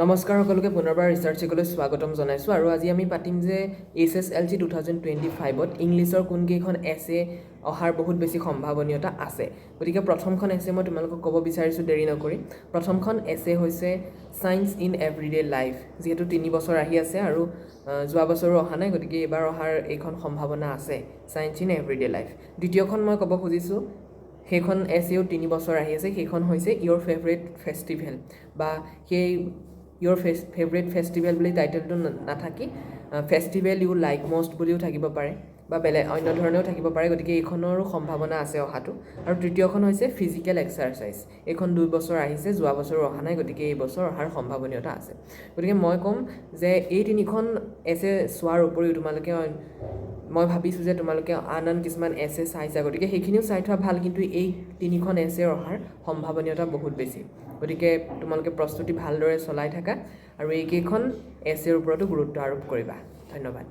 নমস্কাৰ সকলোকে পুনৰবাৰ ৰিচাৰ্চ চেকলৈ স্বাগতম জনাইছোঁ আৰু আজি আমি পাতিম যে SSLC 2025ত ইংলিছৰ কোনকেইখন এছে অহাৰ বহুত বেছি সম্ভাৱনীয়তা আছে। গতিকে প্ৰথমখন এছে মই তোমালোকক ক'ব বিচাৰিছোঁ দেৰি নকৰি। প্ৰথমখন এছে হৈছে চায়েন্স ইন এভৰিডে লাইফ, যিহেতু 3 বছৰ আহি আছে আৰু যোৱা বছৰো অহা নাই, গতিকে এইবাৰ অহাৰ এইখন সম্ভাৱনা আছে, চায়েন্স ইন এভৰিডে লাইফ। দ্বিতীয়খন মই ক'ব খুজিছোঁ, সেইখন এছেও 3 বছৰ আহি আছে, সেইখন হৈছে ইয়'ৰ ফেভৰেট ফেষ্টিভেল বা সেই ইয়'ৰ ফেভৰেট ফেষ্টিভেল বুলি টাইটেলটো নাথাকি ফেষ্টিভেল ইউ লাইক মষ্ট বুলিও থাকিব পাৰে বা বেলেগ অন্য ধৰণেও থাকিব পাৰে, গতিকে এইখনৰো সম্ভাৱনা আছে অহাটো। আৰু তৃতীয়খন হৈছে ফিজিকেল এক্সাৰচাইজ, এইখন 2 বছৰ আহিছে, যোৱা বছৰো অহা নাই, গতিকে এই বছৰ অহাৰ সম্ভাৱনীয়তা আছে। গতিকে মই ক'ম যে এই 3খন এছে চোৱাৰ উপৰিও তোমালোকে মই ভাবিছোঁ যে তোমালোকে আন কিছুমান এছে চাইছা, গতিকে সেইখিনিও চাই থোৱা ভাল, কিন্তু এই 3খন এছে অহাৰ সম্ভাৱনীয়তা বহুত বেছি। গতিকে তোমালোকে প্ৰস্তুতি ভালদৰে চলাই থাকা আৰু এইকেইখন এছেৰ ওপৰতো গুৰুত্ব আৰোপ কৰিবা। ধন্যবাদ।